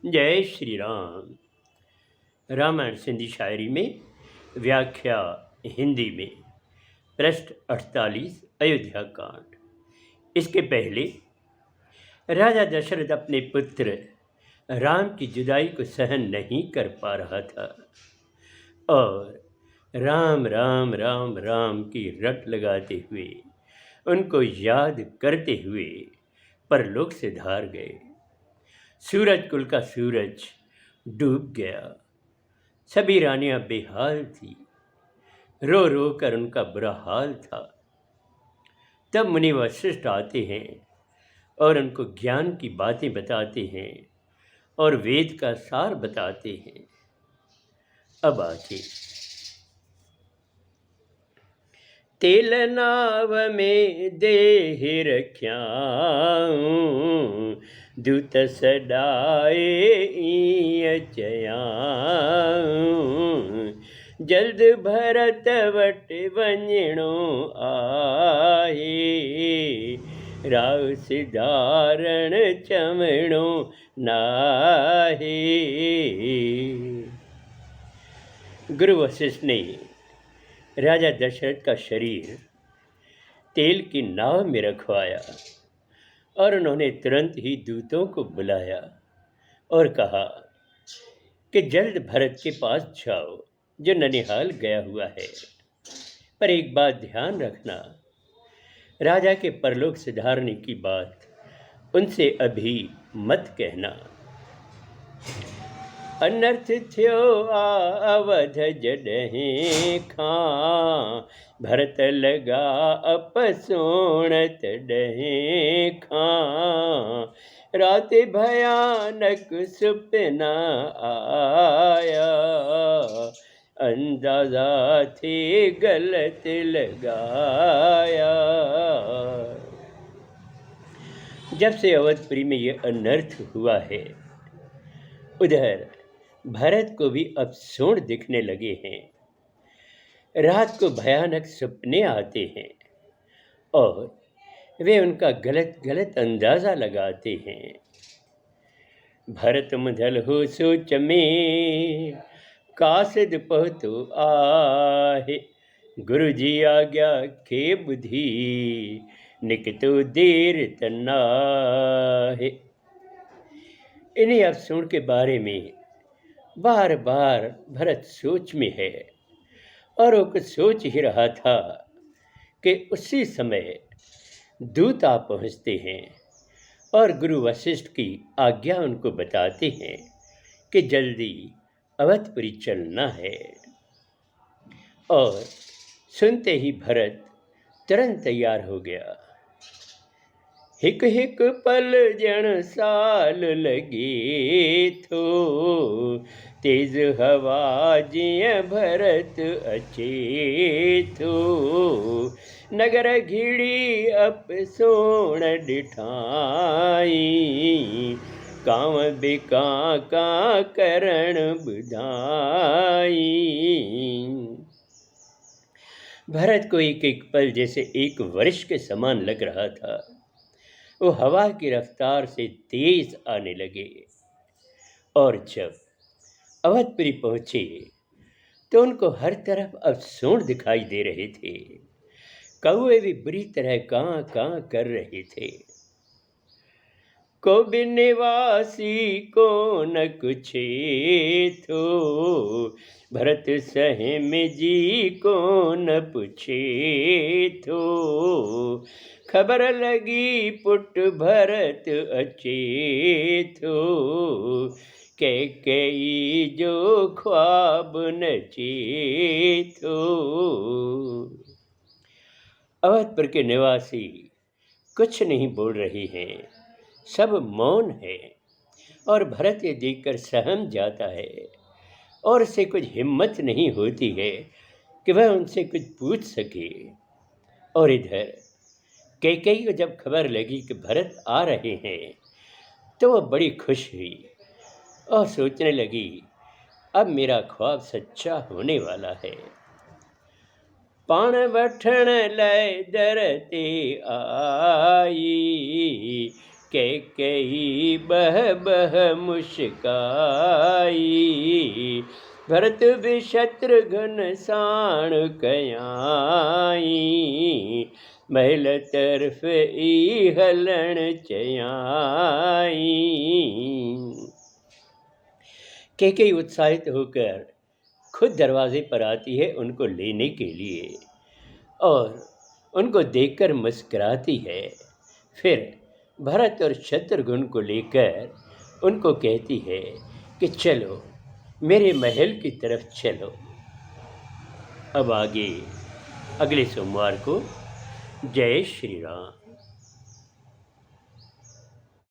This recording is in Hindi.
जय श्री राम। रामायण सिंधी शायरी में व्याख्या हिंदी में पृष्ठ 48 अयोध्या कांड। इसके पहले राजा दशरथ अपने पुत्र राम की जुदाई को सहन नहीं कर पा रहा था और राम राम राम राम की रट लगाते हुए उनको याद करते हुए परलोक से धार गए। सूरज कुल का सूरज डूब गया। सभी रानियां बेहाल थी, रो रो कर उनका बुरा हाल था। तब मुनि वशिष्ठ आते हैं और उनको ज्ञान की बातें बताते हैं और वेद का सार बताते हैं। अब आते तेल नाव में देह रख्या दूत सडाए चया जल्द भरत वट वंजणो आहे राव सिधारण चमणो नाहे। गुरु वशिष्ठ ने राजा दशरथ का शरीर तेल की नाव में रखवाया और उन्होंने तुरंत ही दूतों को बुलाया और कहा कि जल्द भरत के पास जाओ जो ननिहाल गया हुआ है। पर एक बात ध्यान रखना, राजा के परलोक सिधारने की बात उनसे अभी मत कहना। अनर्थ थ्यो अवध जडहें खां भरत लगा अपसोणत डहें खां रात भयानक सुपना आया अंदाजा थे गलत लगाया। जब से अवधपुरी में ये अनर्थ हुआ है उधर भरत को भी अब सूंड दिखने लगे हैं। रात को भयानक सपने आते हैं और वे उनका गलत गलत अंदाजा लगाते हैं। भरत मुधल हो सोच में कासिद पहुतो आहे गुरु जी आज्ञा के बुद्धि निकतो देर तन्नाहे। इन्हीं अफसूण के बारे में बार बार भरत सोच में है और वो कुछ सोच ही रहा था कि उसी समय दूत आ पहुँचते हैं और गुरु वशिष्ठ की आज्ञा उनको बताते हैं कि जल्दी अवधपुरी चलना है। और सुनते ही भरत तुरंत तैयार हो गया। हिक हिक पल जण साल लगे थो तेज हवा जिय भरत अचे थो नगर घिड़ी अप सोण डिठाई कांव बेका का करण बुधाई। भरत को एक एक पल जैसे एक वर्ष के समान लग रहा था। वो हवा की रफ्तार से तेज आने लगे और जब अवधपुरी पहुंचे तो उनको हर तरफ अफसूण दिखाई दे रहे थे। कौवे भी बुरी तरह कां कां कर रहे थे। को बिनिवासी को न कुछे थो भरत सहम जी को न पूछे थो खबर लगी पुट भरत अचे थो कई जो ख्वाब नचे थो। अवधपुर के निवासी कुछ नहीं बोल रहे हैं, सब मौन है और भरत ये देखकर सहम जाता है और उसे कुछ हिम्मत नहीं होती है कि वह उनसे कुछ पूछ सके। और इधर कैकेयी को जब खबर लगी कि भरत आ रहे हैं तो वह बड़ी खुश हुई और सोचने लगी अब मेरा ख्वाब सच्चा होने वाला है। पाण वठण लय दर ते आई कैकेयी बह बह मुस्काई, भरत भी शत्रुघ्न साण कयाई, महल तरफ ई हलन चयाई। कैकेयी उत्साहित होकर खुद दरवाजे पर आती है उनको लेने के लिए, और उनको देखकर मुस्कुराती है। फिर भरत और शत्रुघ्न को लेकर उनको कहती है कि चलो मेरे महल की तरफ चलो। अब आगे अगले सोमवार को। जय श्री राम।